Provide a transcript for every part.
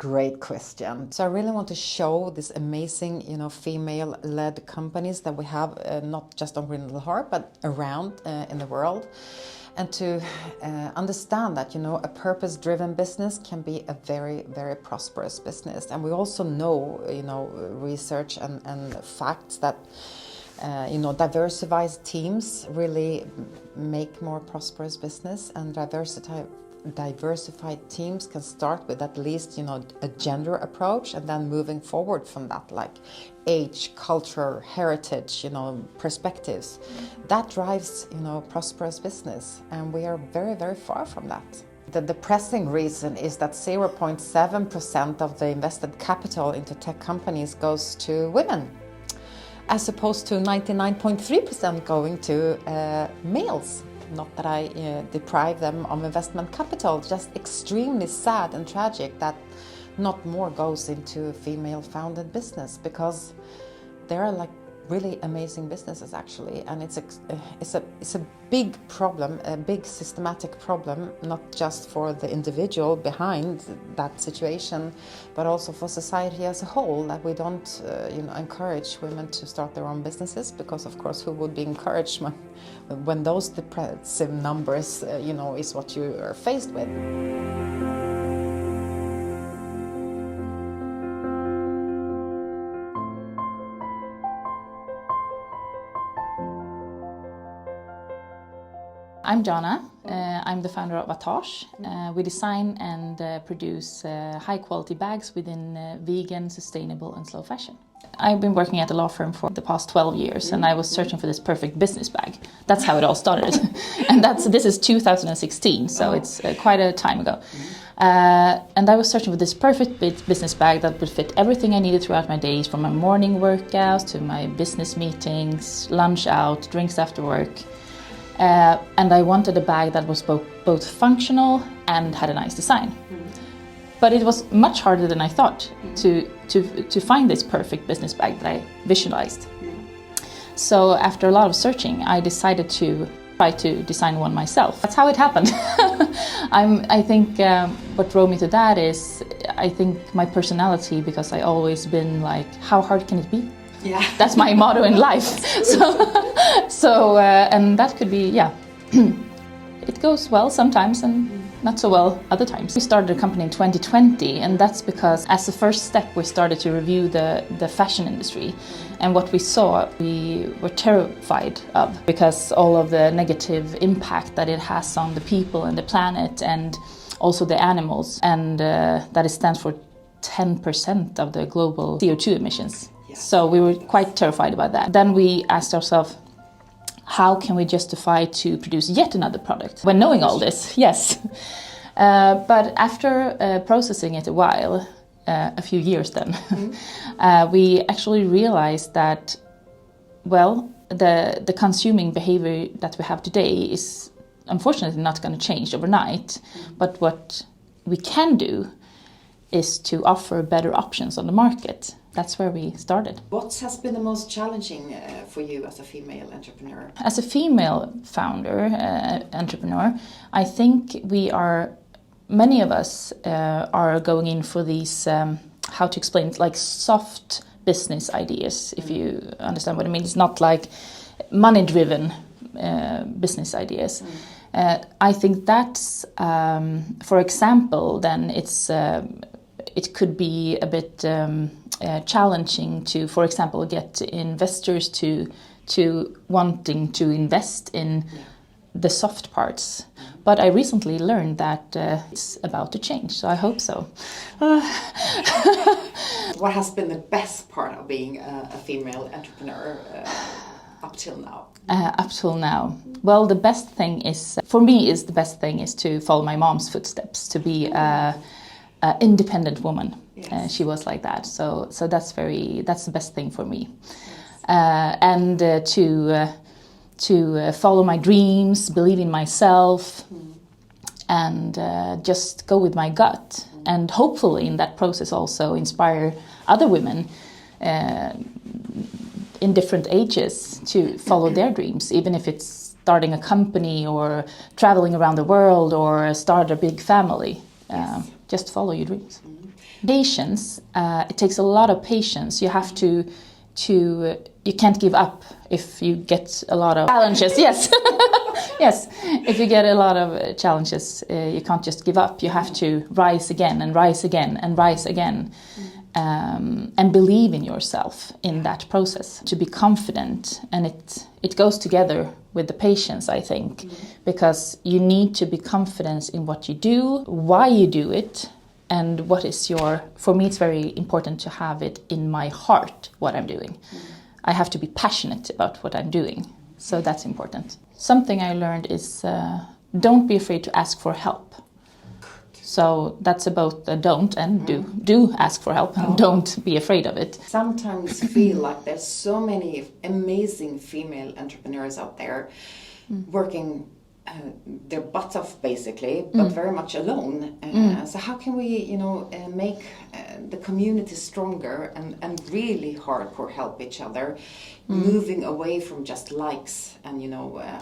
great question. So I really want to show this amazing, female-led companies that we have, not just on Green Little Heart, but around in the world. And to understand that, a purpose-driven business can be a very, very prosperous business. And we also know, research and facts that, diversified teams really make more prosperous business, and diversified teams can start with at least, a gender approach, and then moving forward from that, like age, culture, heritage, perspectives. That drives, prosperous business, and we are very, very far from that. The depressing reason is that 0.7% of the invested capital into tech companies goes to women, as opposed to 99.3% going to males. Not that I deprive them of investment capital, just extremely sad and tragic that not more goes into female-founded business, because there are like really amazing businesses actually, and it's a big problem, a big systematic problem, not just for the individual behind that situation, but also for society as a whole, that we don't encourage women to start their own businesses, because of course who would be encouraged when those depressive numbers is what you are faced with. I'm Jonna. I'm the founder of Atage. We design and produce high-quality bags within vegan, sustainable and slow fashion. I've been working at a law firm for the past 12 years, and I was searching for this perfect business bag. That's how it all started. And this is 2016, so it's quite a time ago. And I was searching for this perfect business bag that would fit everything I needed throughout my days, from my morning workouts to my business meetings, lunch out, drinks after work. And I wanted a bag that was both functional and had a nice design. But it was much harder than I thought to find this perfect business bag that I visualized. So after a lot of searching, I decided to try to design one myself. That's how it happened. I think what drove me to that is, I think my personality, because I always been like, how hard can it be? Yeah. That's my motto in life. So and that could be, it goes well sometimes and not so well other times. We started a company in 2020, and that's because as a first step we started to review the fashion industry, and what we saw we were terrified of, because all of the negative impact that it has on the people and the planet and also the animals, and that it stands for 10% of the global CO2 emissions. So we were quite terrified about that. Then we asked ourselves, how can we justify to produce yet another product when knowing all this? Yes. But after processing it a while, a few years then, we actually realized that, the consuming behavior that we have today is unfortunately not going to change overnight. But what we can do is to offer better options on the market. That's where we started. What has been the most challenging for you as a female entrepreneur? As a female founder, entrepreneur, I think many of us are going in for these, how to explain it, like soft business ideas, if you understand what I mean. It's not like money-driven business ideas. I think that's, for example, then it could be a bit challenging to, for example, get investors to wanting to invest in the soft parts. But I recently learned that it's about to change, so I hope so. What has been the best part of being a female entrepreneur up till now? Up till now, well, the best thing is, for me, the best thing is to follow my mom's footsteps, to be an independent woman. Yes. She was like that, so that's the best thing for me. And to follow my dreams, believe in myself, and just go with my gut, and hopefully in that process also inspire other women in different ages to follow their dreams, even if it's starting a company or traveling around the world or start a big family. Yes. Just follow your dreams. Patience. It takes a lot of patience. You have to you can't give up if you get a lot of challenges. Yes, yes. If you get a lot of challenges, you can't just give up. You have to rise again and rise again and rise again, and believe in yourself in that process. To be confident, and it goes together with the patience, I think, because you need to be confident in what you do, why you do it. And what is for me it's very important to have it in my heart, what I'm doing. I have to be passionate about what I'm doing. So that's important. Something I learned is don't be afraid to ask for help. So that's about the don't and do. Do ask for help and don't be afraid of it. Sometimes feel like there's so many amazing female entrepreneurs out there working their butts off basically, but very much alone. So how can we, make the community stronger and really hardcore help each other, moving away from just likes and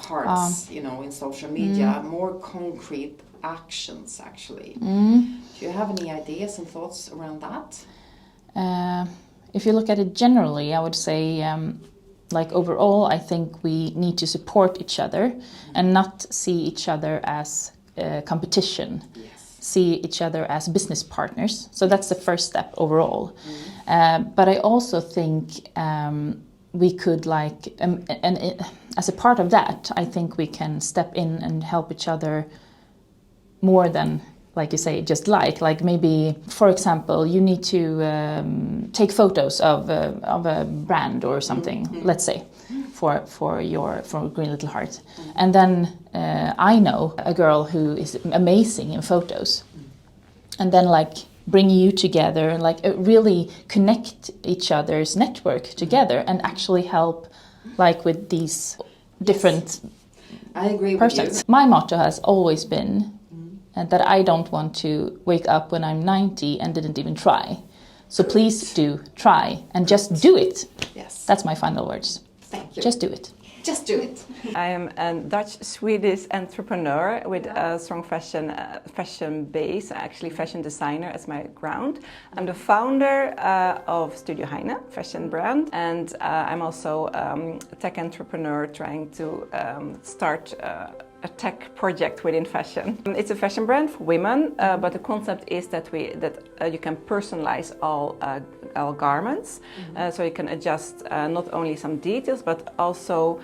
hearts, in social media, more concrete actions actually. Do you have any ideas and thoughts around that? If you look at it generally, I would say overall, I think we need to support each other and not see each other as competition. Yes. See each other as business partners. So that's the first step overall. But I also think we could as a part of that, I think we can step in and help each other more than, like you say, just like maybe, for example, you need to take photos of a brand or something, let's say, for Green Little Heart. And then I know a girl who is amazing in photos. And then bring you together and really connect each other's network together and actually help with these different I agree persons. With you. My motto has always been that I don't want to wake up when I'm 90 and didn't even try. So please do try and just do it. Yes. That's my final words. Thank you. Just do it. Just do it. I am a Dutch-Swedish entrepreneur with a strong fashion base, actually fashion designer as my ground. I'm the founder of Studio Heijne, fashion brand, and I'm also a tech entrepreneur trying to start a tech project within fashion. It's a fashion brand for women, but the concept is that you can personalize all garments, so you can adjust not only some details, but also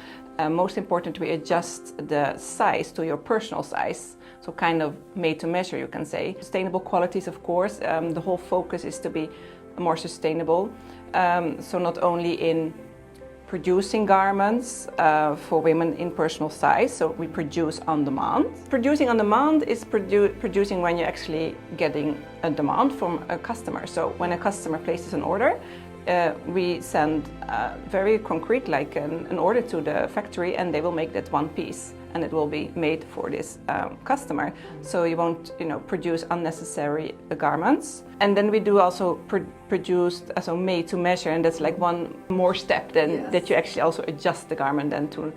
most important, we adjust the size to your personal size. So kind of made to measure, you can say. Sustainable qualities, of course. The whole focus is to be more sustainable. So not only in producing garments for women in personal size, so we produce on demand. Producing on demand is producing when you're actually getting a demand from a customer. So when a customer places an order, we send very concrete, an order to the factory, and they will make that one piece, and it will be made for this customer. So you won't, produce unnecessary garments. And then we do also produce, made to measure, and that's one more step then that you actually also adjust the garment then to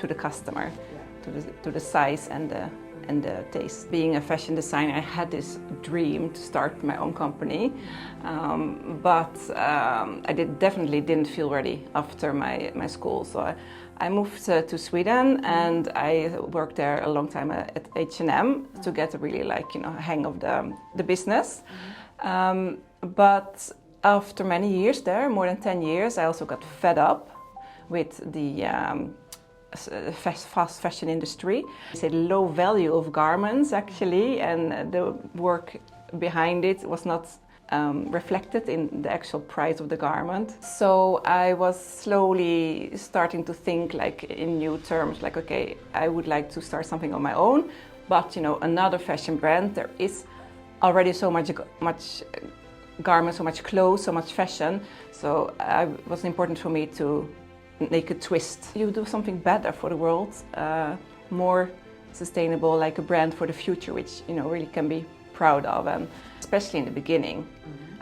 the customer, to the size and the taste. Being a fashion designer, I had this dream to start my own company, but I definitely didn't feel ready after my school. So I moved to Sweden, and I worked there a long time at H&M to get a really hang of the business. But after many years there, more than 10 years, I also got fed up with the fast fashion industry. It's a low value of garments actually, and the work behind it was not reflected in the actual price of the garment. So I was slowly starting to think in new terms, okay, I would like to start something on my own, but another fashion brand, there is already so much garments, so much clothes, so much fashion. So it was important for me to make a twist. You do something better for the world, more sustainable, like a brand for the future, which really can be proud of. And especially in the beginning,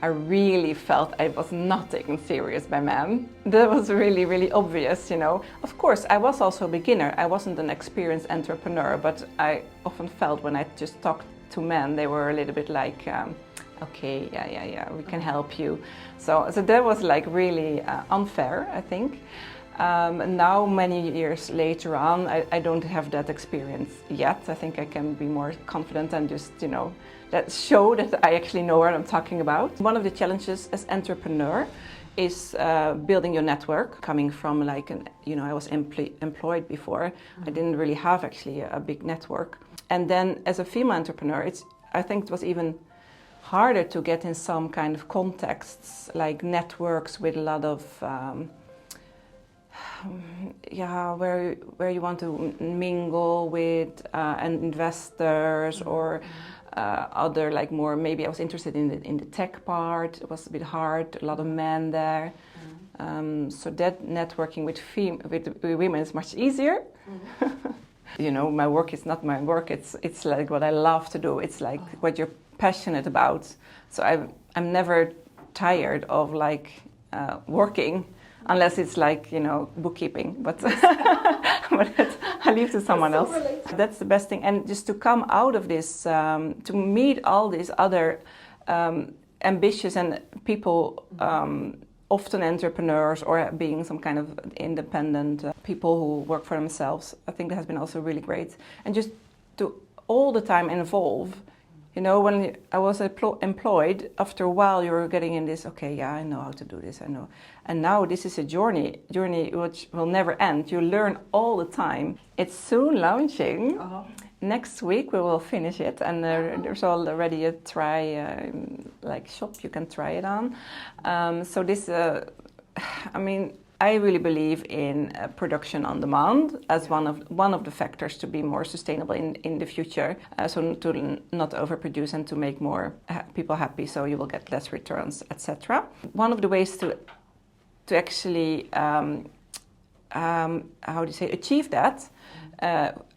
I really felt I was not taken serious by men. That was really, really obvious, Of course, I was also a beginner. I wasn't an experienced entrepreneur, but I often felt when I just talked to men, they were a little bit like, okay, yeah, we can help you. So that was like really unfair, I think. Now, many years later on, I don't have that experience yet. I think I can be more confident and just, that show that I actually know what I'm talking about. One of the challenges as entrepreneur is building your network. Coming from like, I was employed before. I didn't really have actually a big network. And then as a female entrepreneur, I think it was even harder to get in some kind of contexts, like networks with a lot of where you want to mingle with investors or other like more. Maybe I was interested in the tech part. It was a bit hard. A lot of men there. So that networking with women is much easier. My work is not my work. It's like what I love to do. It's like what you're passionate about. So I'm never tired of like working. Unless it's like, bookkeeping, but, but I leave to someone else. That's the best thing. And just to come out of this, to meet all these other ambitious and people, often entrepreneurs or being some kind of independent people who work for themselves, I think that has been also really great. And just to all the time involve. When I was employed, after a while you were getting in this, okay, yeah, I know how to do this, I know. And now this is a journey which will never end. You learn all the time. It's soon launching. Next week we will finish it, and there's already a try, shop you can try it on. So this, I really believe in production on demand as one of the factors to be more sustainable in the future. So to not overproduce and to make more people happy, so you will get less returns, etc. One of the ways to actually achieve that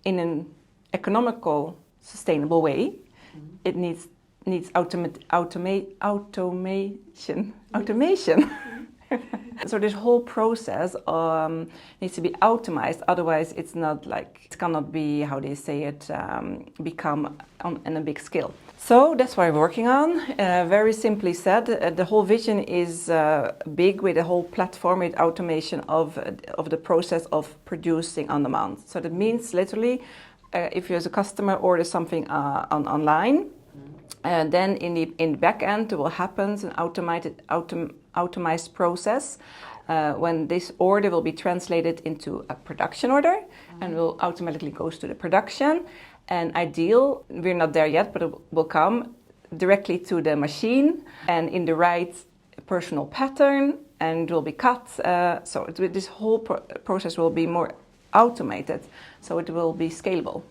in an economical, sustainable way, it needs automation. So this whole process needs to be optimized. Otherwise, it cannot be, become on a big scale. So that's what we're working on. Very simply said, the whole vision is big, with a whole platform with automation of the process of producing on demand. So that means literally, if you as a customer order something online, then in the back end it will happen an automized process when this order will be translated into a production order and will automatically goes to the production. And we're not there yet, but it will come directly to the machine and in the right personal pattern, and it will be cut. So this whole process will be more automated, so it will be scalable.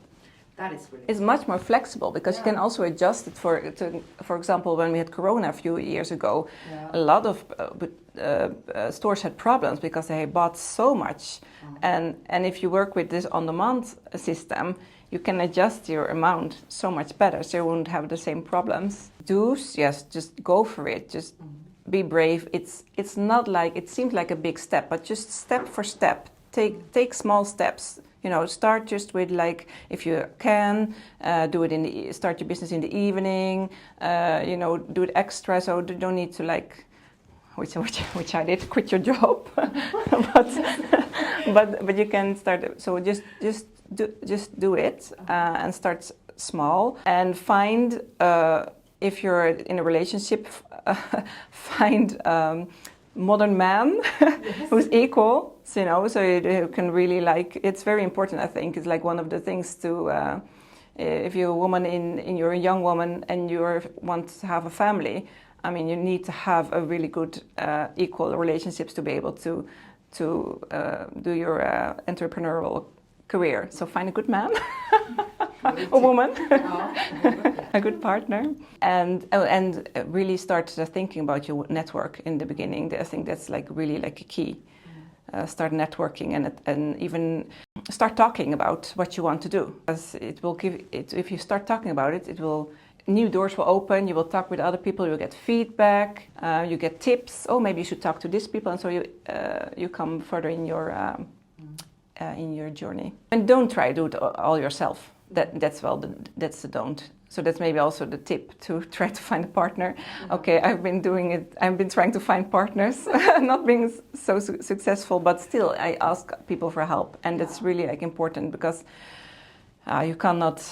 That is really It's much more flexible because you can also adjust it for example, when we had Corona a few years ago, a lot of stores had problems because they bought so much. And if you work with this on-demand system, you can adjust your amount so much better, so you won't have the same problems. Just go for it. Just be brave. It's not like, it seems like a big step, but just step for step. Take small steps. Start just with if you can, do it start your business in the evening. Do it extra, so you don't need to which I did, quit your job. but you can start. So just do it and start small and find. If you're in a relationship, find modern man who's equal. So you can really it's very important, I think. It's one of the things to, if you're a woman you're a young woman and you want to have a family, you need to have a really good equal relationships to be able to do your entrepreneurial career. So find a good man, a woman, a good partner, and really start thinking about your network in the beginning. I think that's really a key. Start networking and even start talking about what you want to do. Because it will give it. If you start talking about it, new doors will open. You will talk with other people. You'll get feedback. You get tips. Oh, maybe you should talk to these people, and so you come further in your journey. And don't try to do it all yourself. That's the don't. So that's maybe also the tip, to try to find a partner. Okay, I've been doing it. I've been trying to find partners, not being so successful, but still I ask people for help, and that's really like important, because you cannot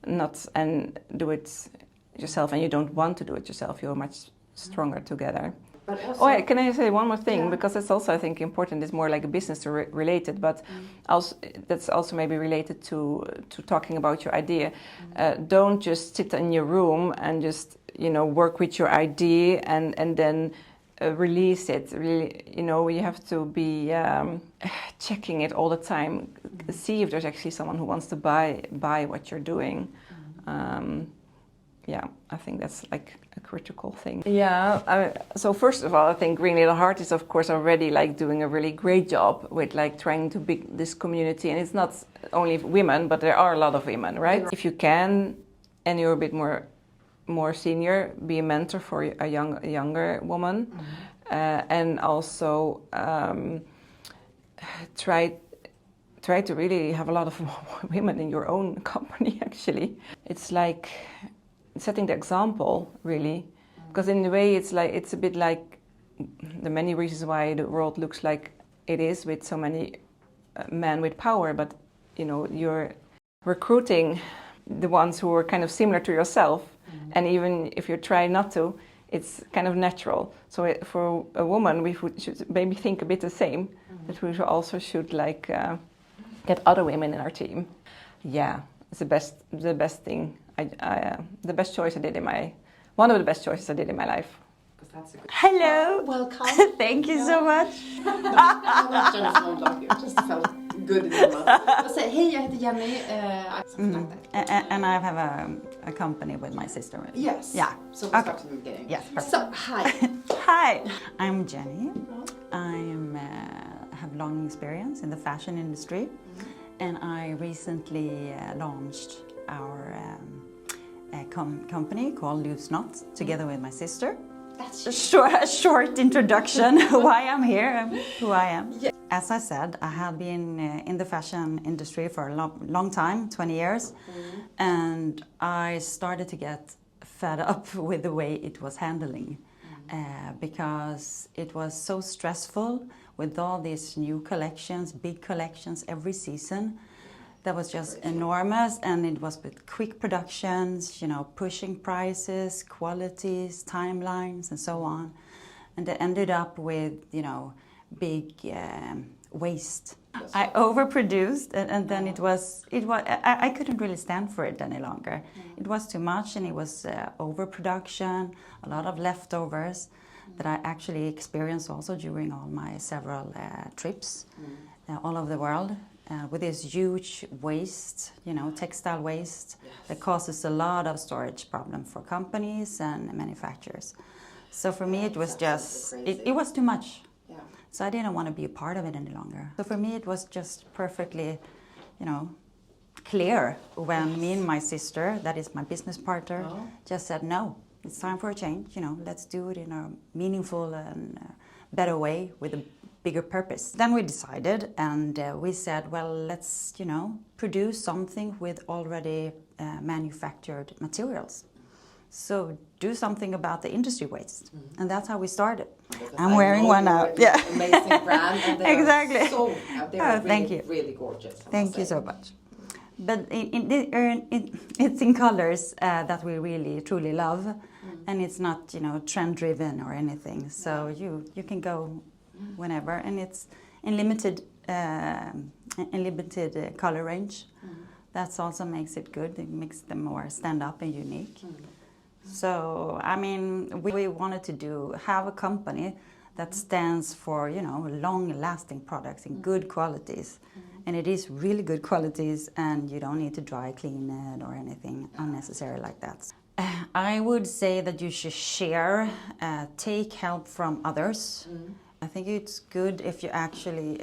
not and do it yourself, and you don't want to do it yourself. You're much stronger together. But also, Can I say one more thing? Yeah. Because it's also, I think, important. It's more like a business related, but also that's also maybe related to talking about your idea. Don't just sit in your room and just work with your idea and then release it. Really, you have to be checking it all the time. See if there's actually someone who wants to buy what you're doing. I think that's like a critical thing. So first of all, I think Green Little Heart is of course already like doing a really great job with like trying to build this community, and it's not only women, but there are a lot of women, right? If you can, and you're a bit more senior, be a mentor for a younger woman, and also try to really have a lot of women in your own company. Actually, it's like setting the example, really, because in a way it's a bit like the many reasons why the world looks like it is, with so many men with power, but you're recruiting the ones who are kind of similar to yourself, and even if you try not to, it's kind of natural. So for a woman, we should maybe think a bit the same, that we also should like get other women in our team. It's the best thing. The best choice I did one of the best choices I did in my life. Hello. Welcome. Thank you so much. Just felt good in your mouth. Säg hej, jag heter Jenny. And I have a company with my sister. Yes. Yeah. So we'll start from the beginning. Yes. Perfect. So hi. Hi. I'm Jenny. I have long experience in the fashion industry, and I recently launched our company called Loose Knots together with my sister. That's A short introduction why I'm here and who I am. Yeah. As I said, I have been in the fashion industry for a long time, 20 years, and I started to get fed up with the way it was handling, because it was so stressful with all these new collections, big collections every season. That was just enormous, and it was with quick productions, pushing prices, qualities, timelines, and so on. And it ended up with, big waste. I overproduced, and then I couldn't really stand for it any longer. It was too much, and it was overproduction, a lot of leftovers that I actually experienced also during all my several trips all over the world. With this huge waste, textile waste, that causes a lot of storage problem for companies and manufacturers. So for me, it was just, it was too much. Yeah. So I didn't want to be a part of it any longer. So for me, it was just perfectly, clear when me and my sister, that is my business partner, just said, no, it's time for a change. Let's do it in a meaningful and better way with a bigger purpose. Then we decided, and we said, well, let's, produce something with already manufactured materials. So do something about the industry waste. And that's how we started. Because I'm wearing one now. Yeah. Amazing brand. And they exactly. Are thank you. Really gorgeous. Thank you so much. But it's in colors that we really, truly love. And it's not, trend driven or anything. So you can go whenever, and it's in limited color range. That also makes it good. It makes them more stand up and unique. So we wanted to have a company that stands for long-lasting products in good qualities, and it is really good qualities, and you don't need to dry clean it or anything unnecessary like that. I would say that you should share, take help from others. I think it's good if you actually,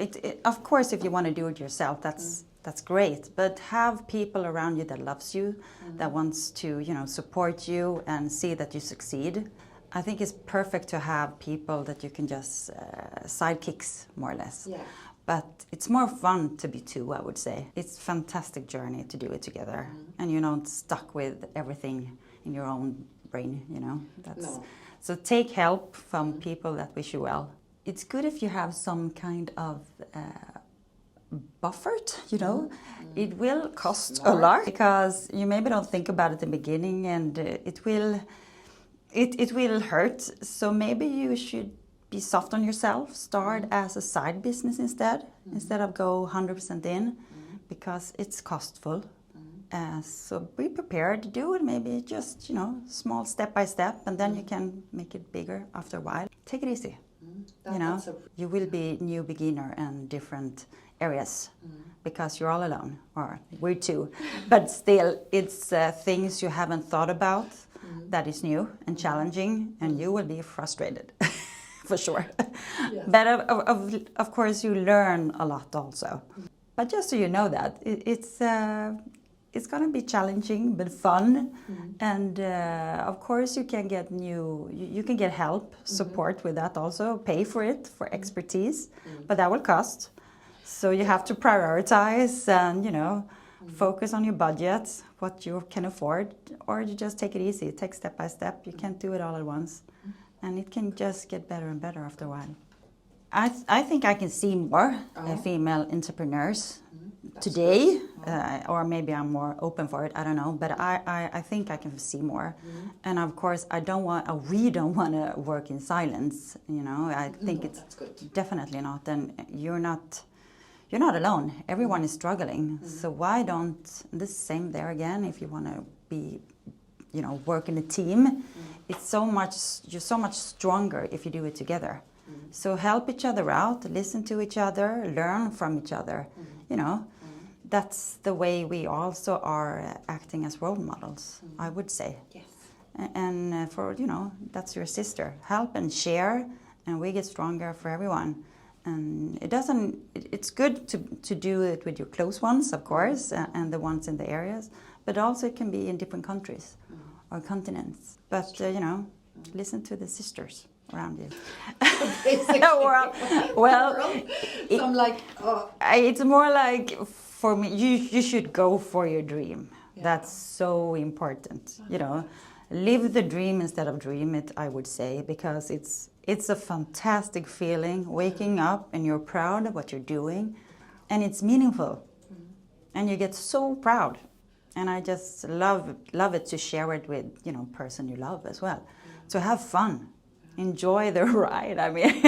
of course, if you want to do it yourself, that's great. But have people around you that loves you, that wants to, support you and see that you succeed. I think it's perfect to have people that you can just sidekicks, more or less. Yeah. But it's more fun to be two, I would say. It's a fantastic journey to do it together. And you're not stuck with everything in your own brain, you know. So take help from people that wish you well. It's good if you have some kind of buffer, you know. It will cost a lot because you maybe don't think about it in the beginning, and it will hurt. So maybe you should be soft on yourself. Start as a side business instead of go 100% in, because it's costful. So be prepared to do it. Maybe just, you know, small step by step, and then you can make it bigger after a while. Take it easy. You know, you will be new beginner in different areas because you're all alone, or we're two. But still, it's things you haven't thought about that is new and challenging, and you will be frustrated. For sure. Yes. But of course you learn a lot also. But just so you know that, it's going to be challenging but fun. And of course you can get you can get help, support with that also, pay for it, for expertise, but that will cost. So you have to prioritize and, you know, focus on your budget, what you can afford, or you just take it easy, take step by step. You can't do it all at once. And it can just get better and better after a while. I think I can see more female entrepreneurs today, or maybe I'm more open for it, I don't know. But I think I can see more. And of course, we don't want to work in silence, you know. I think it's definitely not. And you're not alone. Everyone is struggling. So why don't, the same there again, if you want to be, you know, work in a team, you're so much stronger if you do it together. So help each other out, listen to each other, learn from each other. You know, that's the way we also are acting as role models, I would say. Yes. And for, you know, that's your sister. Help and share, and we get stronger for everyone. And it's good to do it with your close ones, of course, and the ones in the areas, but also it can be in different countries or continents. But, you know, listen to the sisters around you. So I'm like, it's more like, for me, you should go for your dream. Yeah. That's so important, you know. Live the dream instead of dream it, I would say, because it's a fantastic feeling, waking up and you're proud of what you're doing, and it's meaningful, and you get so proud. And I just love it to share it with, you know, person you love as well. So have fun, enjoy the ride. I mean,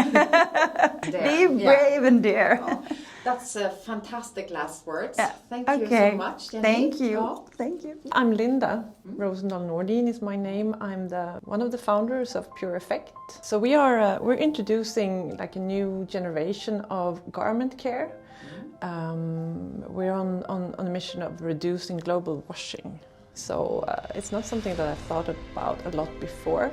be brave and dare. Oh, that's fantastic last words. Yeah. Thank you so much, Jenny. Thank you. Oh. Thank you. I'm Linda. Rosendal Nordin is my name. I'm one of the founders of Pure Effect. So we're introducing like a new generation of garment care. We're on a mission of reducing global washing. So it's not something that I thought about a lot before,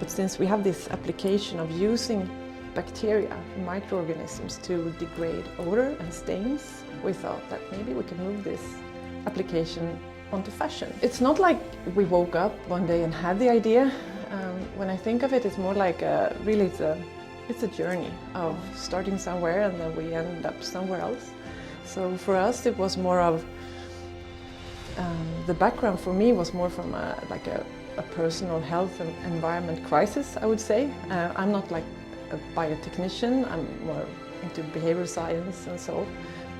but since we have this application of using bacteria, microorganisms, to degrade odor and stains, we thought that maybe we can move this application onto fashion. It's not like we woke up one day and had the idea. When I think of it, it's more like it's a journey of starting somewhere and then we end up somewhere else. So for us, it was more of the background for me was more from a personal health and environment crisis, I would say. I'm not like a biotechnician, I'm more into behavioral science and so,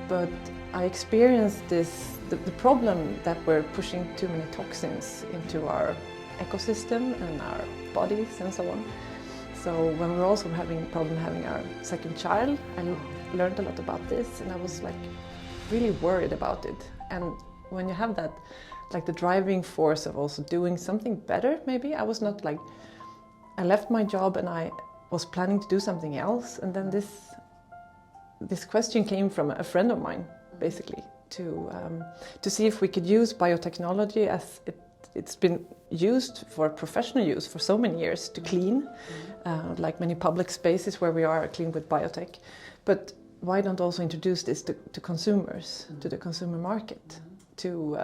but I experienced the problem that we're pushing too many toxins into our ecosystem and our bodies and so on. So when we were also having a problem having our second child, I learned a lot about this, and I was like really worried about it. And when you have that, like the driving force of also doing something better, maybe I was not like, I left my job and I was planning to do something else, and then this question came from a friend of mine, basically, to see if we could use biotechnology as it's been used for professional use for so many years to clean, like many public spaces where we are clean with biotech. But why don't also introduce this to consumers, to the consumer market, to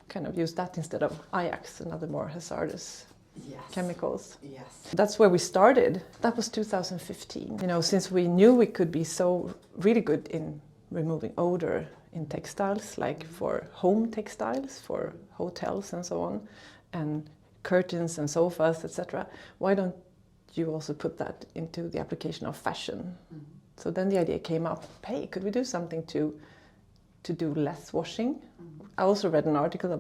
kind of use that instead of Ajax and other more hazardous chemicals. Yes. That's where we started. That was 2015. Since we knew we could be so really good in removing odor in textiles, like for home textiles, for hotels and so on, and curtains and sofas, etc. Why don't you also put that into the application of fashion? So then the idea came up, hey, could we do something to do less washing? I also read an article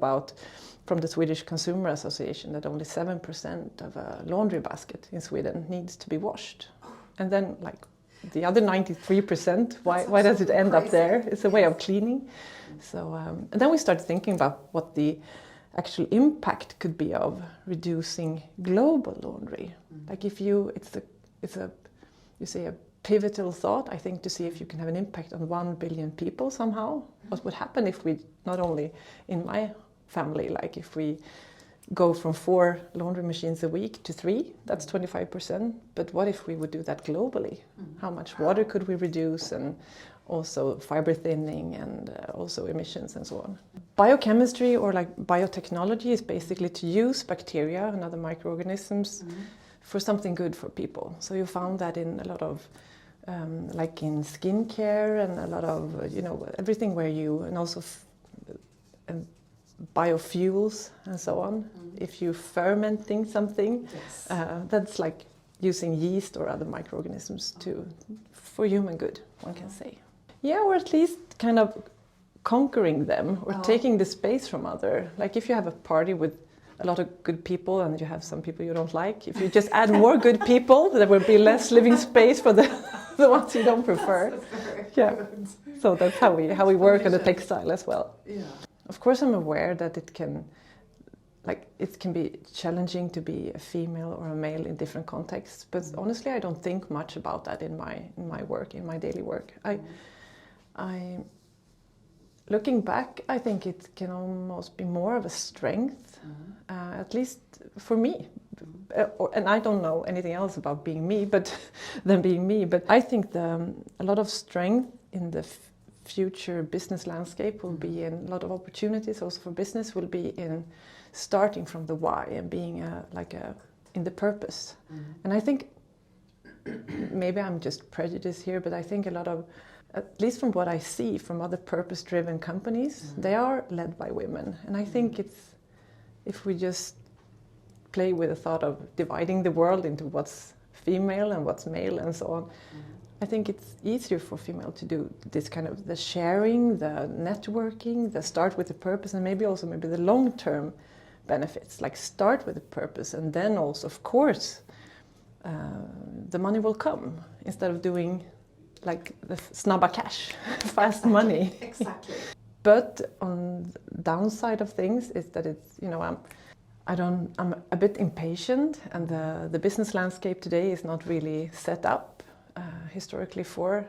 from the Swedish Consumer Association that only 7% of a laundry basket in Sweden needs to be washed. And then the other 93%, why does it end up there? It's a way of cleaning. So and then we started thinking about what the actual impact could be of reducing global laundry. Like it's a pivotal thought, I think, to see if you can have an impact on 1 billion people somehow. What would happen if we, not only in my family, if we go from 4 laundry machines a week to 3, that's 25%. But what if we would do that globally? How much water could we reduce, and also fiber thinning, and also emissions and so on. Biochemistry or biotechnology is basically to use bacteria and other microorganisms for something good for people. So you found that in a lot of in skincare and a lot of everything where you, and also biofuels and so on. If you fermenting something, that's like using yeast or other microorganisms for human good, one can say. Yeah, or at least kind of conquering them or taking the space from other. Like if you have a party with a lot of good people and you have some people you don't like, if you just add more good people, there will be less living space for the ones you don't prefer. Yeah. So that's how we work on the textile as well. Yeah. Of course, I'm aware that it can be challenging to be a female or a male in different contexts. But honestly, I don't think much about that in my work, in my daily work. I looking back, I think it can almost be more of a strength, at least for me. And I don't know anything else about being me, but I think a lot of strength in the future business landscape will be in a lot of opportunities also for business will be in starting from the why and being in the purpose. And I think maybe I'm just prejudiced here, but I think a lot of, at least from what I see from other purpose-driven companies, they are led by women. And I think if we just play with the thought of dividing the world into what's female and what's male and so on, I think it's easier for female to do this kind of the sharing, the networking, the start with the purpose, and maybe the long-term benefits, like start with the purpose and then also, of course, the money will come instead of doing like the snabba cash, fast money. Exactly. But on the downside of things is that it's, I'm a bit impatient, and the business landscape today is not really set up historically for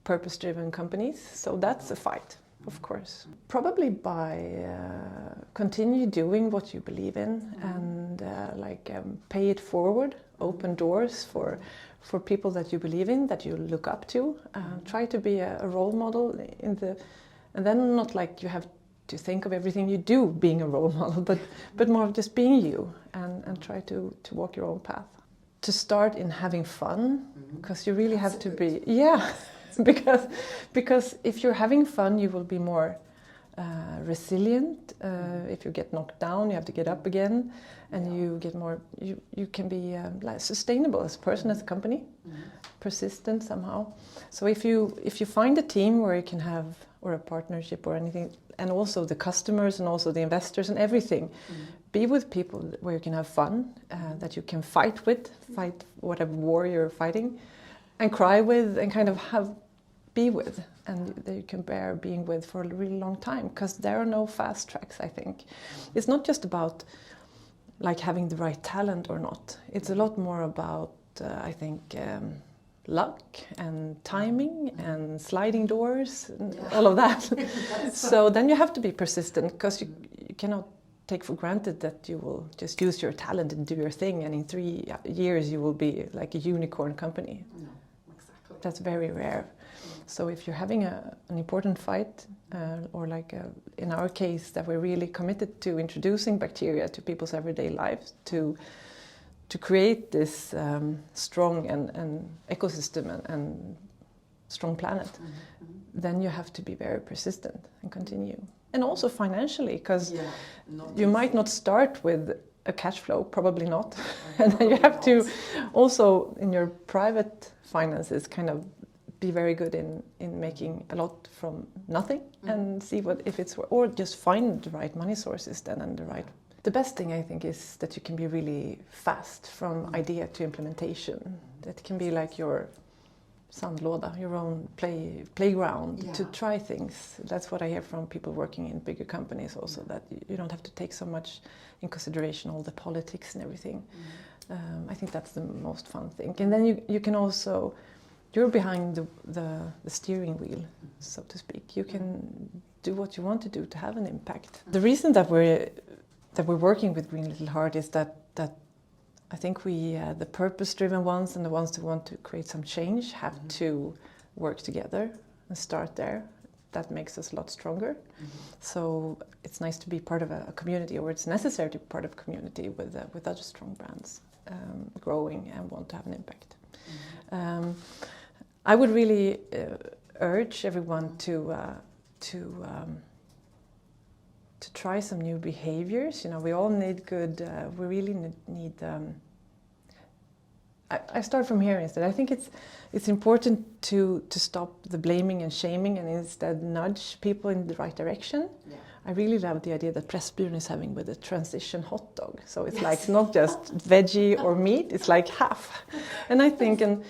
purpose-driven companies. So that's a fight, of course. Probably by continue doing what you believe in and pay it forward, open doors for people that you believe in, that you look up to. Try to be a role model and then not like you have to think of everything you do being a role model, but more of just being you and try to walk your own path. To start in having fun, because you really have to be, because if you're having fun, you will be more resilient. If you get knocked down, you have to get up again, and you get more. You can be sustainable as a person, as a company, persistent somehow. So if you find a team where you can have, or a partnership or anything, and also the customers and also the investors and everything, be with people where you can have fun, that you can fight whatever war you're fighting, and cry with, and kind of be with, and that you can bear being with for a really long time, because there are no fast tracks, I think. It's not just about like having the right talent or not. It's a lot more about, I think, luck and timing and sliding doors and all of that. So then you have to be persistent, because you cannot take for granted that you will just use your talent and do your thing, and in 3 years you will be like a unicorn company. No, exactly. That's very rare. So if you're having an important fight, or in our case that we're really committed to introducing bacteria to people's everyday lives, to to create this strong and ecosystem and strong planet, then you have to be very persistent and continue. And also financially, because you might not start with a cash flow, probably not. And then you have to also, in your private finances, kind of be very good in making a lot from nothing and see what if it's, or just find the right money sources then and the right. The best thing I think is that you can be really fast from idea to implementation. That can be like your sandlåda, your own playground to try things. That's what I hear from people working in bigger companies also, that you don't have to take so much in consideration all the politics and everything. I think that's the most fun thing. And then you can also, you're behind the steering wheel, so to speak. You can do what you want to do to have an impact. The reason that we're working with Green Little Heart is that I think we, the purpose-driven ones and the ones who want to create some change, have to work together and start there. That makes us a lot stronger. So it's nice to be part of a community, or it's necessary to be part of a community with other strong brands growing and want to have an impact. I would really urge everyone to try some new behaviors. You know, we all need good. We really need. I start from here instead. I think it's important to stop the blaming and shaming and instead nudge people in the right direction. Yeah. I really love the idea that Pressbyrån is having with the transition hot dog. So it's like it's not just veggie or meat; it's like half. And I think, and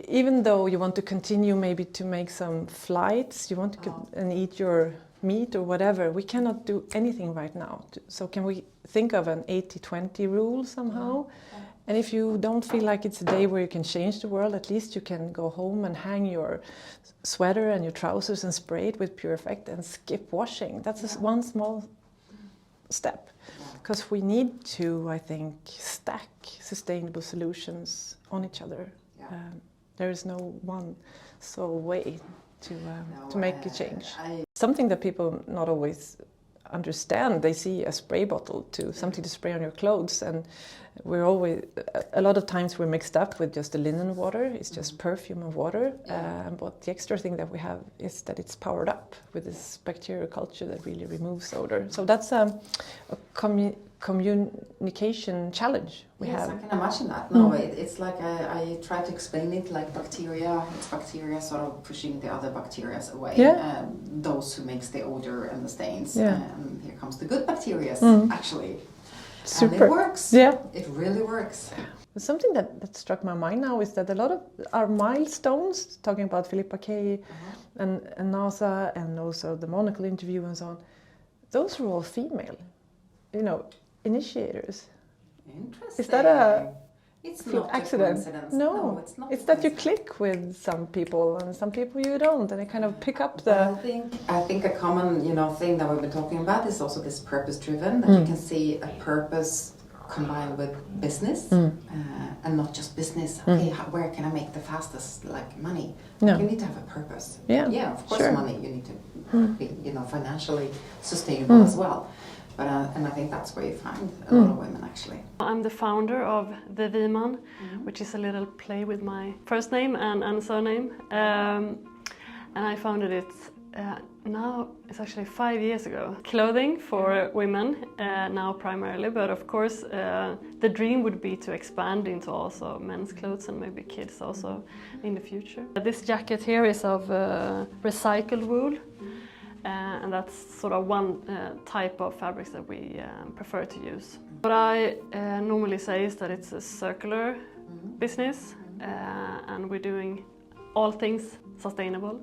even though you want to continue maybe to make some flights, you want to and eat your meat or whatever, we cannot do anything right now. So can we think of an 80-20 rule somehow? And if you don't feel like it's a day where you can change the world, at least you can go home and hang your sweater and your trousers and spray it with Pure Effect and skip washing. That's one small step. Because we need to, I think, stack sustainable solutions on each other. There is no one sole way to make a change. Something that people not always understand, they see a spray bottle to something to spray on your clothes, and we're always, a lot of times we're mixed up with just the linen water. It's just perfume and water, but the extra thing that we have is that it's powered up with this bacterial culture that really removes odor. So that's a communication challenge we have. I can imagine that. No, it's like I try to explain it like bacteria. It's bacteria sort of pushing the other bacteria away. Those who makes the odor and the stains. And here comes the good bacteria, actually. Super. And it works. Yeah. It really works. Something that struck my mind now is that a lot of our milestones, talking about Philippa K and NASA and also the Monocle interview and so on, those are all female, initiators. Interesting. Is that it's not accident? A coincidence. No, it's not. It's that you click with some people and some people you don't, and they kind of pick up the. I think a common thing that we've been talking about is also this purpose-driven. That you can see a purpose combined with business, and not just business. Okay, where can I make the fastest money? No. You need to have a purpose. Yeah, of course, sure. Money. You need to be financially sustainable as well. But and I think that's where you find a lot of women actually. I'm the founder of The Wiman, which is a little play with my first name and surname. And I founded it now, it's actually 5 years ago. Clothing for women now primarily, but of course the dream would be to expand into also men's clothes and maybe kids also in the future. This jacket here is of recycled wool. And that's sort of one type of fabrics that we prefer to use. What I normally say is that it's a circular business, and we're doing all things sustainable.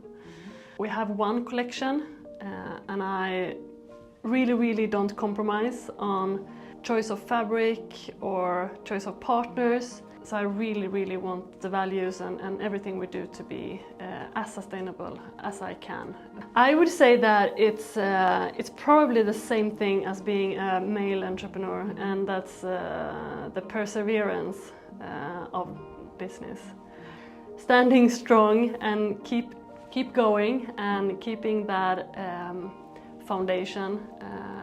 We have one collection, and I really don't compromise on choice of fabric or choice of partners. So I really want the values and everything we do to be as sustainable as I can. I would say that it's probably the same thing as being a male entrepreneur, and that's the perseverance of business. Standing strong and keep going and keeping that foundation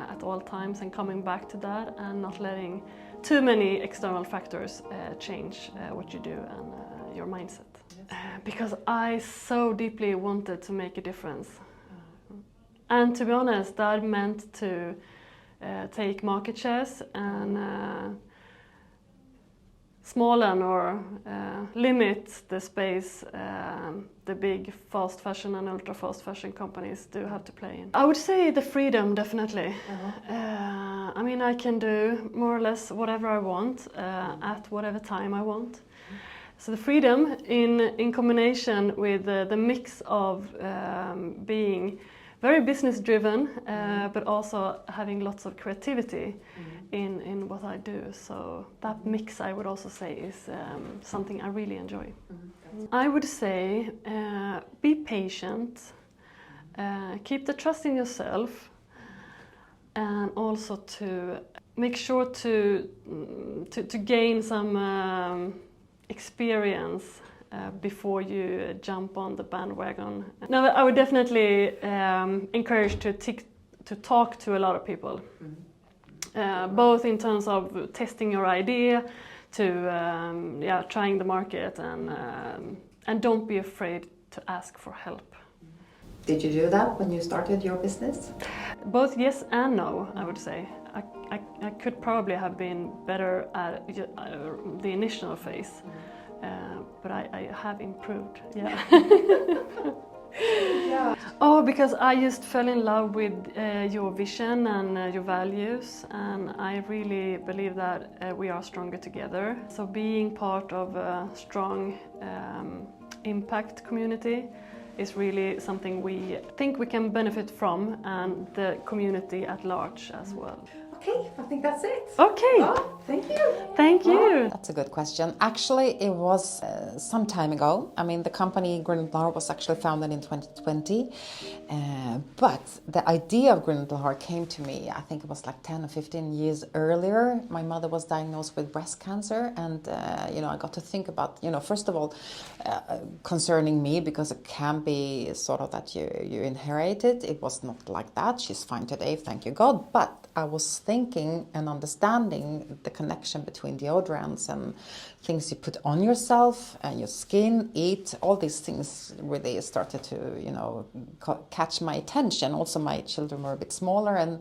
at all times and coming back to that and not letting too many external factors change what you do and your mindset. Because I so deeply wanted to make a difference. And to be honest, that meant to take market shares and smallen or limit the space the big fast fashion and ultra fast fashion companies do have to play in. I would say the freedom, definitely. I mean, I can do more or less whatever I want at whatever time I want. So the freedom in combination with the mix of being very business driven, but also having lots of creativity in what I do. So that mix, I would also say, is something I really enjoy. I would say be patient, keep the trust in yourself, and also to make sure to gain some experience before you jump on the bandwagon. No, I would definitely encourage to talk to a lot of people, both in terms of testing your idea, to trying the market, and don't be afraid to ask for help. Did you do that when you started your business? Both yes and no, I would say. I could probably have been better at the initial phase, but I have improved, yeah. Yeah. Oh, because I just fell in love with your vision and your values, and I really believe that we are stronger together. So being part of a strong impact community is really something we think we can benefit from, and the community at large as well. Okay, I think that's it. Okay. Oh, thank you. Thank you. That's a good question. Actually, it was some time ago. I mean, the company Grünenthal was actually founded in 2020. But the idea of Grünenthal came to me, I think it was like 10 or 15 years earlier. My mother was diagnosed with breast cancer, and I got to think about, first of all, concerning me, because it can be sort of that you inherit it. It was not like that. She's fine today, thank you God. But I was thinking and understanding the connection between deodorants and things you put on yourself and your skin, eat, all these things really started to, catch my attention. Also, my children were a bit smaller, and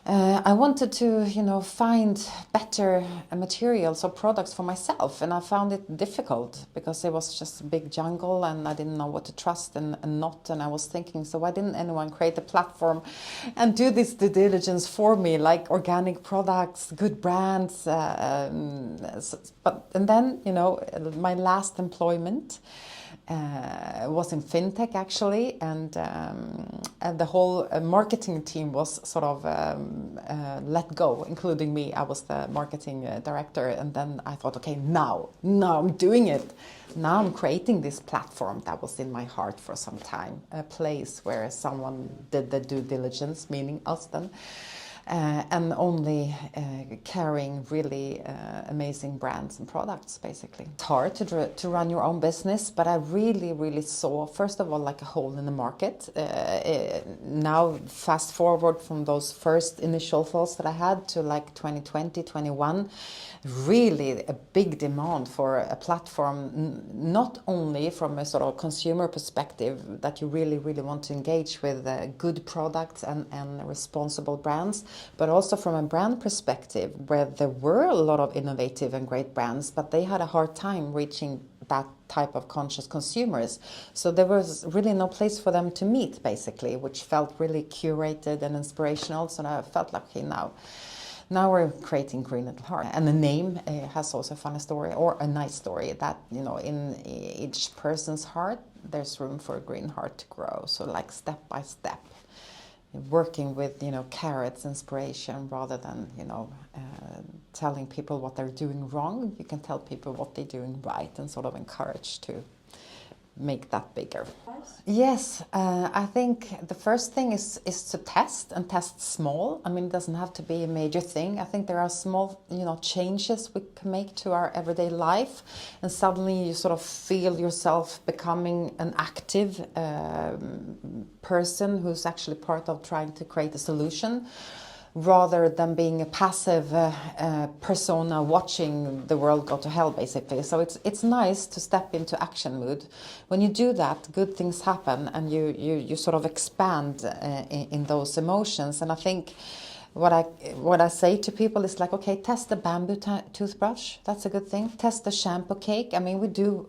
I wanted to, find better materials or products for myself, and I found it difficult because it was just a big jungle, and I didn't know what to trust and not. And I was thinking, so why didn't anyone create a platform and do this due diligence for me, like organic products, good brands? And then, my last employment was in fintech actually, and the whole marketing team was sort of let go, including me. I was the marketing director, and then I thought, okay, now I'm doing it. Now I'm creating this platform that was in my heart for some time, a place where someone did the due diligence, meaning us then. And only carrying really amazing brands and products, basically. It's hard to run your own business, but I really, really saw, first of all, like a hole in the market. Now, fast forward from those first initial thoughts that I had to like 2020, 21, really a big demand for a platform, not only from a sort of consumer perspective that you really, really want to engage with good products and responsible brands, but also from a brand perspective where there were a lot of innovative and great brands, but they had a hard time reaching that type of conscious consumers. So there was really no place for them to meet, basically, which felt really curated and inspirational. So I felt like, okay, now we're creating Green Little Heart. And the name has also a funny story, or a nice story, that, in each person's heart, there's room for a green heart to grow. So like step by step, working with, carrots, inspiration, rather than, telling people what they're doing wrong. You can tell people what they're doing right and sort of encourage to make that bigger. Yes, I think the first thing is to test, and test small. I mean, it doesn't have to be a major thing. I think there are small, changes we can make to our everyday life, and suddenly you sort of feel yourself becoming an active person who's actually part of trying to create a solution. rather than being a passive persona watching the world go to hell, basically. So it's nice to step into action mood. When you do that, good things happen, and you sort of expand in those emotions. And I think what I say to people is like, okay, test the bamboo toothbrush. That's a good thing. Test the shampoo cake. I mean, we do,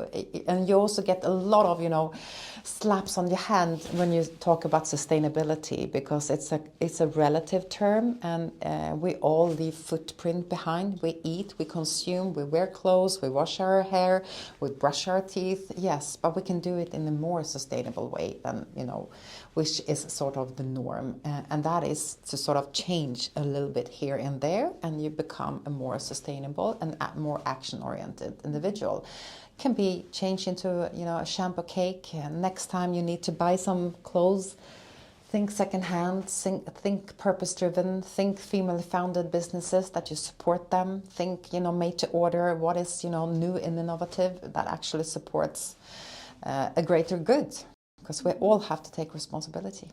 and you also get a lot of, slaps on your hand when you talk about sustainability, because it's a relative term, and we all leave footprint behind. We eat, we consume, we wear clothes, we wash our hair, we brush our teeth. Yes, but we can do it in a more sustainable way than, which is sort of the norm. And that is to sort of change a little bit here and there, and you become a more sustainable and more action-oriented individual. Can be changed into a shampoo cake. Next time you need to buy some clothes, think secondhand, think purpose-driven, think female-founded businesses that you support them, think made to order, what is new and innovative that actually supports a greater good, because we all have to take responsibility.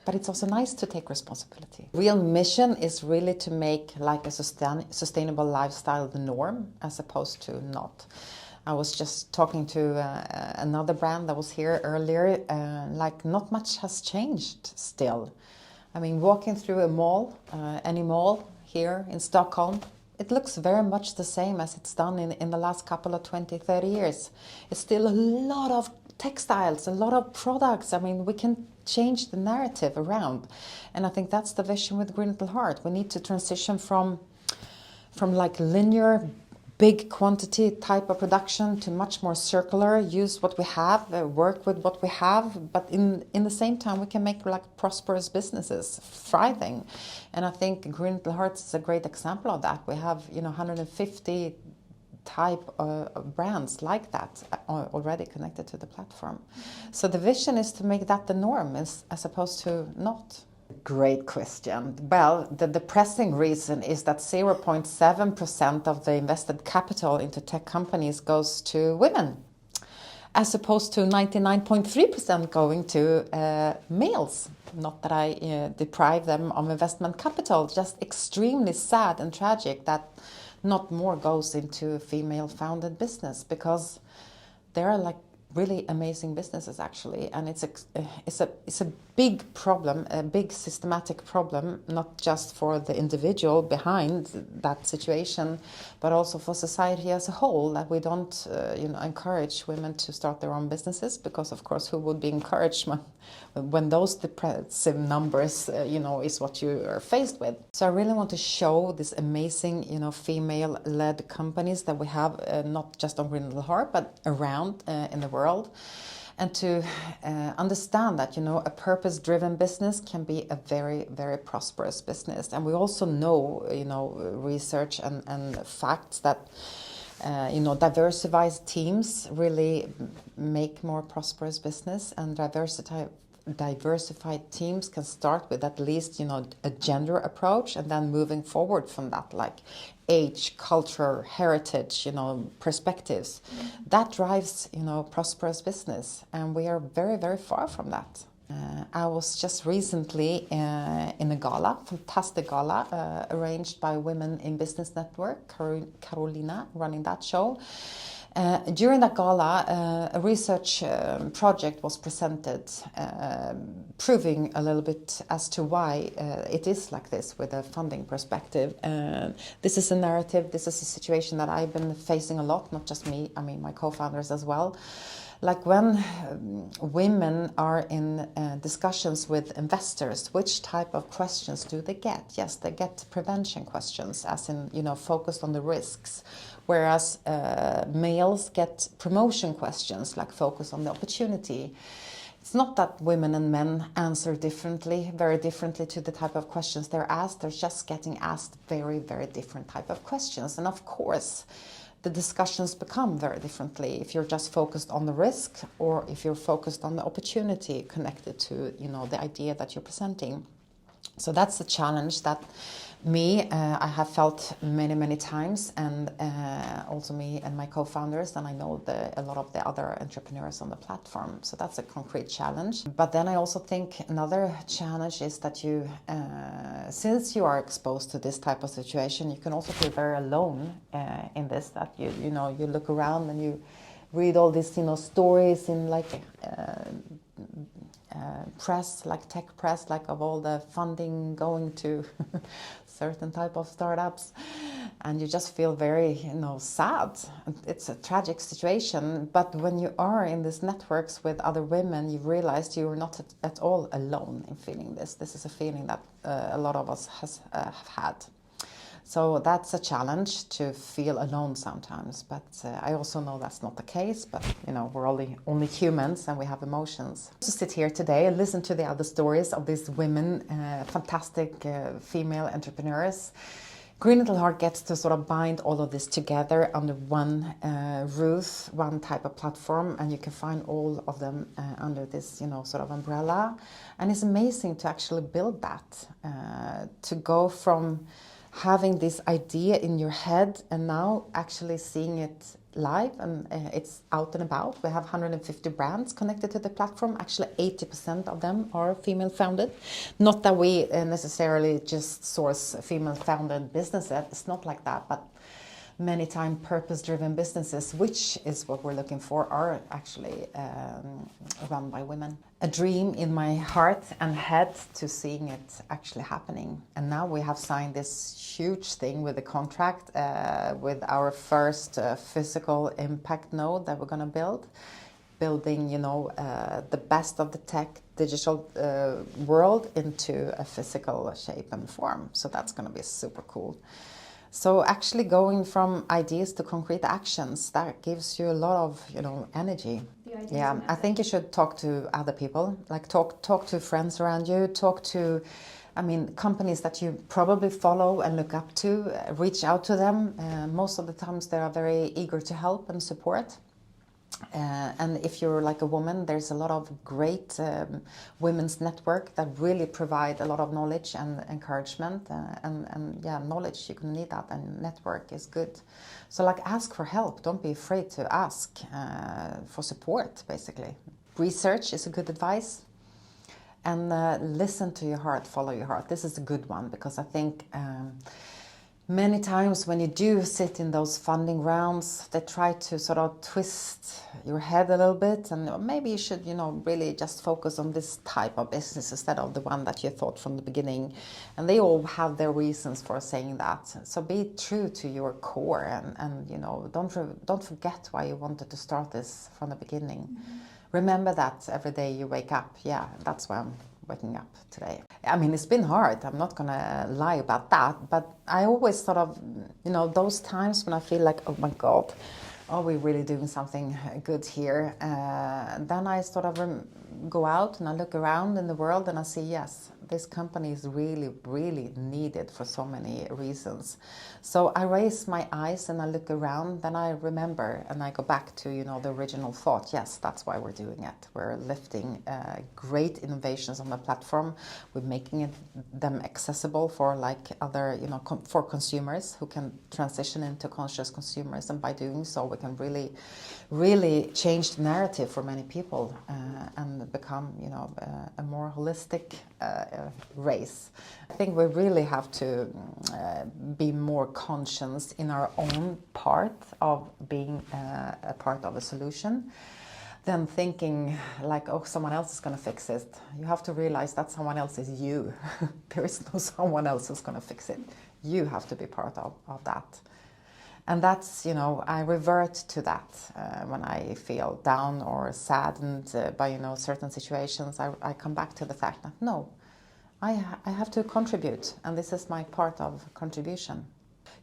But it's also nice to take responsibility. Real mission is really to make like a sustainable lifestyle the norm, as opposed to not. I was just talking to another brand that was here earlier, not much has changed still. I mean, walking through a mall, any mall here in Stockholm, it looks very much the same as it's done in the last couple of 20, 30 years. It's still a lot of textiles, a lot of products. I mean, we can change the narrative around. And I think that's the vision with Green Little Heart. We need to transition from like linear, big quantity type of production to much more circular, use what we have, work with what we have, but in the same time we can make like prosperous businesses thriving. And I think Green Little Hearts is a great example of that. We have 150 type of brands like that already connected to the platform. So the vision is to make that the norm as opposed to not. Great question. Well, the depressing reason is that 0.7% of the invested capital into tech companies goes to women, as opposed to 99.3% going to males. Not that I deprive them of investment capital, just extremely sad and tragic that not more goes into female-founded business, because there are like really amazing businesses actually, and it's a big problem, a big systematic problem, not just for the individual behind that situation, but also for society as a whole, that we don't encourage women to start their own businesses, because of course who would be encouraged when those depressive numbers is what you are faced with. So I really want to show this amazing female-led companies that we have, not just on Green Little Heart but around in the world, and to understand that a purpose-driven business can be a very, very prosperous business. And we also know research and facts that diversified teams really make more prosperous business, and diversified teams can start with at least a gender approach, and then moving forward from that, like age, culture, heritage, perspectives. That drives prosperous business, and we are very, very far from that. I was just recently in a gala, fantastic gala, arranged by Women in Business Network, Carolina running that show. During that gala, a research project was presented, proving a little bit as to why it is like this with a funding perspective. This is a narrative, this is a situation that I've been facing a lot, not just me, I mean my co-founders as well. Like when women are in discussions with investors, which type of questions do they get? Yes, they get prevention questions, as in, focused on the risks. Whereas males get promotion questions, like focus on the opportunity. It's not that women and men answer very differently to the type of questions they're asked. They're just getting asked very, very different type of questions. And of course, the discussions become very differently if you're just focused on the risk, or if you're focused on the opportunity connected to the idea that you're presenting. So that's the challenge that I have felt many times, and also me and my co-founders, and I know a lot of the other entrepreneurs on the platform. So that's a concrete challenge. But then I also think another challenge is that you, since you are exposed to this type of situation, you can also feel very alone in this. That you look around and you read all these stories in press, like tech press, like of all the funding going to certain type of startups, and you just feel very sad. It's a tragic situation, but when you are in these networks with other women, you realize you're not at all alone in feeling this. This is a feeling that a lot of us have had. So that's a challenge, to feel alone sometimes, but I also know that's not the case. But we're only humans, and we have emotions. To sit here today and listen to the other stories of these women, fantastic female entrepreneurs. Green Little Heart gets to sort of bind all of this together under one roof, one type of platform, and you can find all of them under this sort of umbrella. And it's amazing to actually build that, to go from having this idea in your head and now actually seeing it live, and it's out and about. We have 150 brands connected to the platform. Actually 80% of them are female founded. Not that we necessarily just source female founded businesses, it's not like that, but many times purpose-driven businesses, which is what we're looking for, are actually run by women. A dream in my heart and head to seeing it actually happening. And now we have signed this huge thing with a contract with our first physical impact node that we're going to build. Building, the best of the tech digital world into a physical shape and form. So that's going to be super cool. So actually going from ideas to concrete actions, that gives you a lot of, energy. Yeah, I think you should talk to other people, like talk to friends around you, talk to, companies that you probably follow and look up to, reach out to them. Most of the times they are very eager to help and support. And if you're like a woman, there's a lot of great women's network that really provide a lot of knowledge and encouragement, and knowledge, you can need that, and network is good. So ask for help, don't be afraid to ask for support, basically. Research is a good advice, and listen to your heart, follow your heart. This is a good one, because I think many times when you do sit in those funding rounds, they try to sort of twist your head a little bit, and maybe you should, really just focus on this type of business instead of the one that you thought from the beginning. And they all have their reasons for saying that. So be true to your core, and don't forget why you wanted to start this from the beginning. Mm-hmm. Remember that every day you wake up. Yeah, that's why I'm waking up today. It's been hard, I'm not gonna lie about that, but I always sort of, those times when I feel like, oh my God, are we really doing something good here? Then I sort of go out and I look around in the world and I see, yes, this company is really, really needed for so many reasons. So I raise my eyes and I look around, then I remember and I go back to, the original thought. Yes, that's why we're doing it. We're lifting great innovations on the platform. We're making them accessible for other, for consumers who can transition into conscious consumers. And by doing so, we can really, really change the narrative for many people and become, a more holistic race. I think we really have to be more conscious in our own part of being a part of a solution than thinking oh, someone else is going to fix it. You have to realize that someone else is you. There is no someone else who's going to fix it. You have to be part of that. And that's, I revert to that when I feel down or saddened by, certain situations. I come back to the fact that, no, I have to contribute, and this is my part of contribution.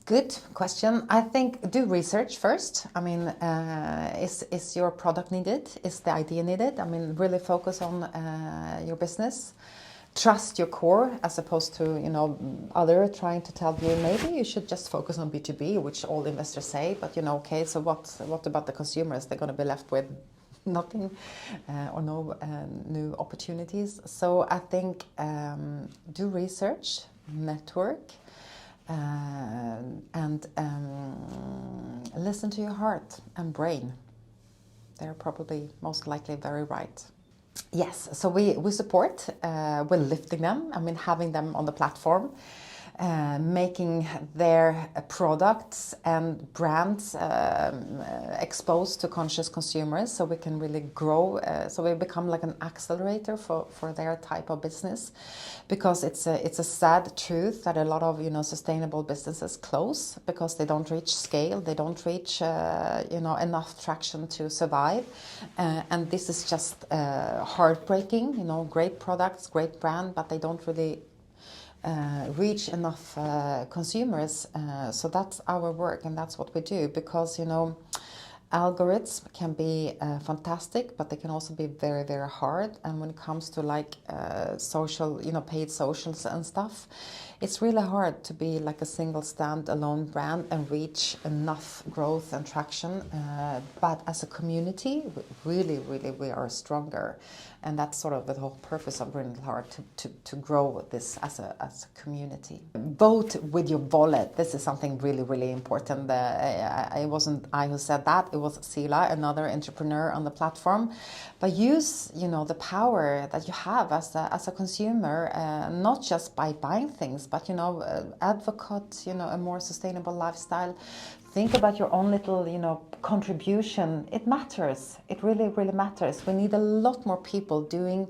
Good question. I think do research first. Is your product needed? Is the idea needed? Really focus on your business. Trust your core as opposed to, other trying to tell you maybe you should just focus on B2B, which all investors say, but okay, so what about the consumers? They're going to be left with nothing or no new opportunities. So I think do research, network, and listen to your heart and brain. They're probably most likely very right. Yes, so we support, we're lifting them, I mean having them on the platform, making their products and brands exposed to conscious consumers, so we can really grow, so we become like an accelerator for their type of business, because it's a sad truth that a lot of sustainable businesses close because they don't reach scale, they don't reach enough traction to survive, and this is just heartbreaking. Great products, great brand, but they don't really reach enough consumers. So that's our work, and that's what we do, because algorithms can be fantastic, but they can also be very, very hard. And when it comes to like social, paid socials and stuff, it's really hard to be like a single stand-alone brand and reach enough growth and traction. But as a community, really, really, we are stronger. And that's sort of the whole purpose of Brindle Heart, to grow this as a community. Vote with your wallet. This is something really, really important. It wasn't I who said that. It was Sila, another entrepreneur on the platform. But use, the power that you have as a consumer, not just by buying things, but advocate, a more sustainable lifestyle. Think about your own little, contribution. It matters. It really, really matters. We need a lot more people doing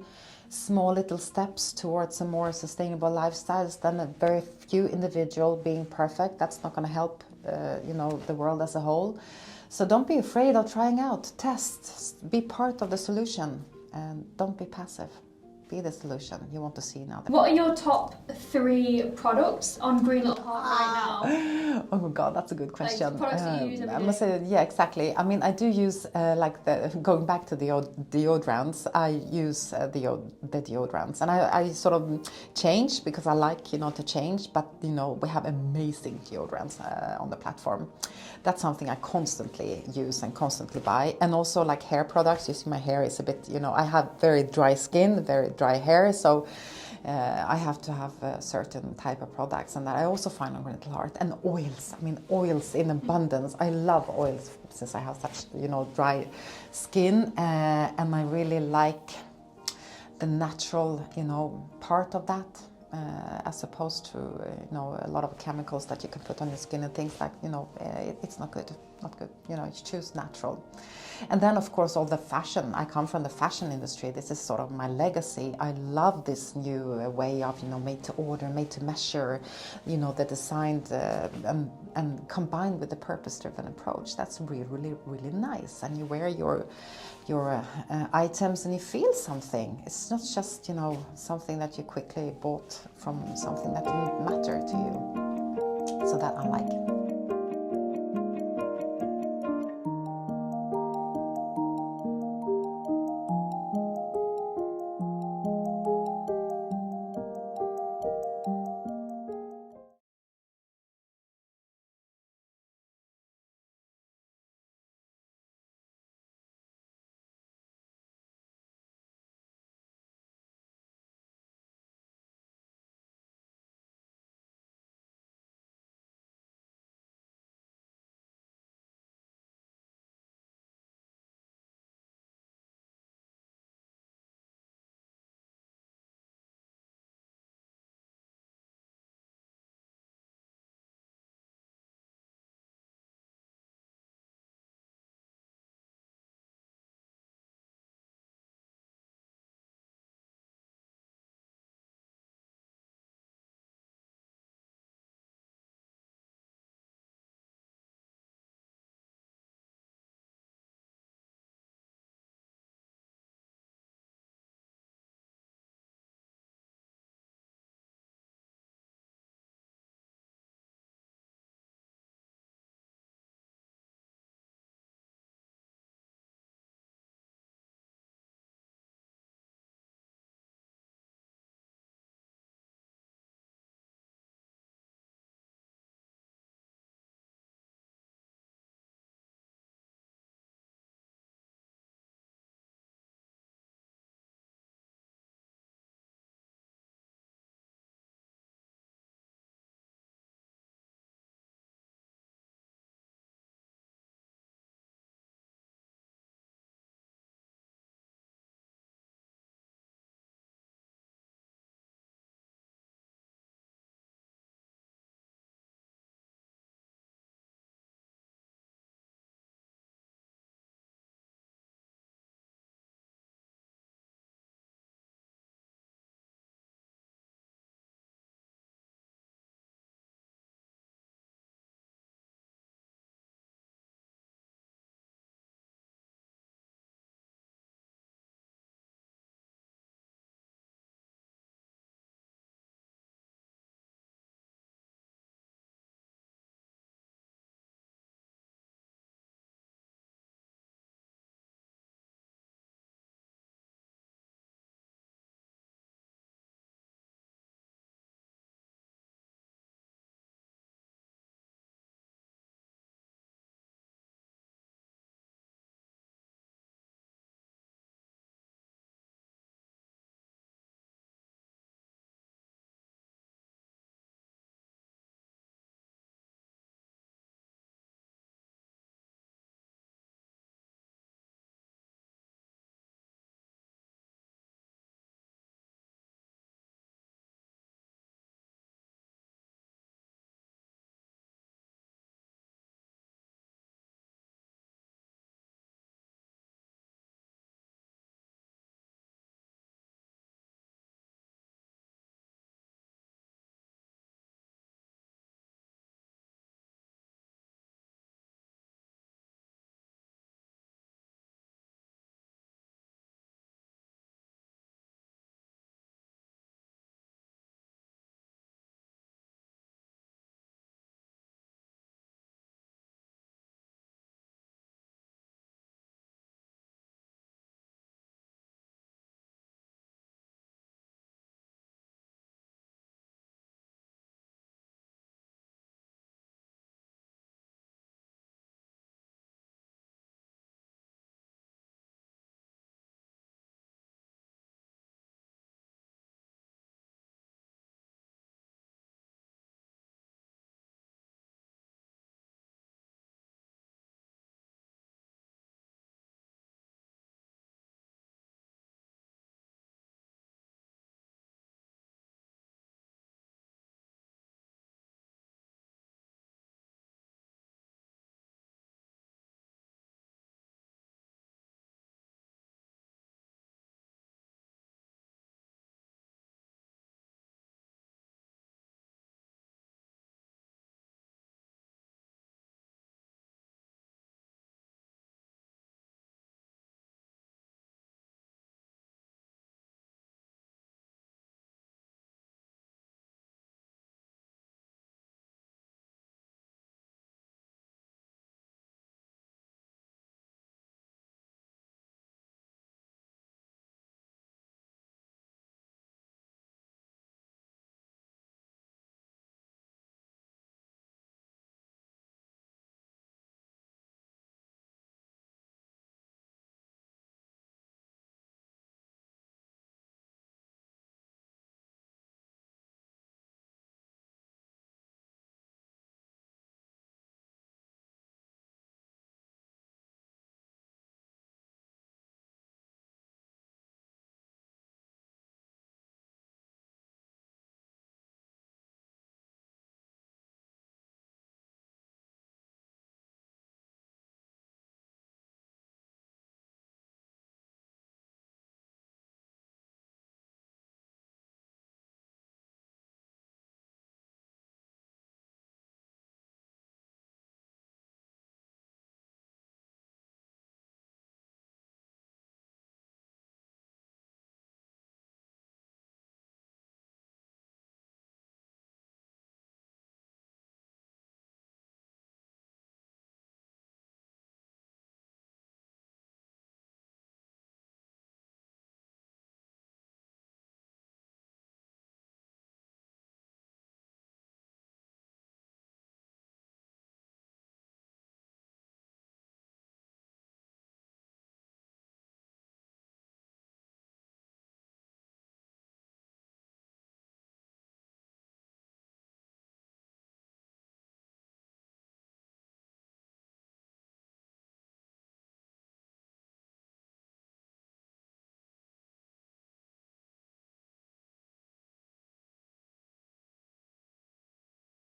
small little steps towards a more sustainable lifestyles than a very few individual being perfect. That's not going to help, the world as a whole. So don't be afraid of trying out. Test. Be part of the solution, and don't be passive. Be the solution you want to see now. What are your top 3 products on Green Little Heart right now? Oh my God, that's a good question. Like products that you use every I must say, yeah, exactly. I mean, I do use going back to the deodorants. I use the deodorants, and I sort of change because I like to change. But we have amazing deodorants on the platform. That's something I constantly use and constantly buy. And also like hair products. You see, my hair is a bit, I have very dry skin, very dry hair, so I have to have a certain type of products, and that I also find on Little Heart. And oils, I mean oils in abundance. I love oils since I have such dry skin, and I really like the natural part of that, as opposed to a lot of chemicals that you can put on your skin and things like it's not good. You choose natural. And then of course all the fashion. I come from the fashion industry. This is sort of my legacy. I love this new way of made to order, made to measure, the designed and combined with the purpose-driven approach. That's really, really, really nice. And you wear your items and you feel something. It's not just something that you quickly bought from something that didn't matter to you. So that I like.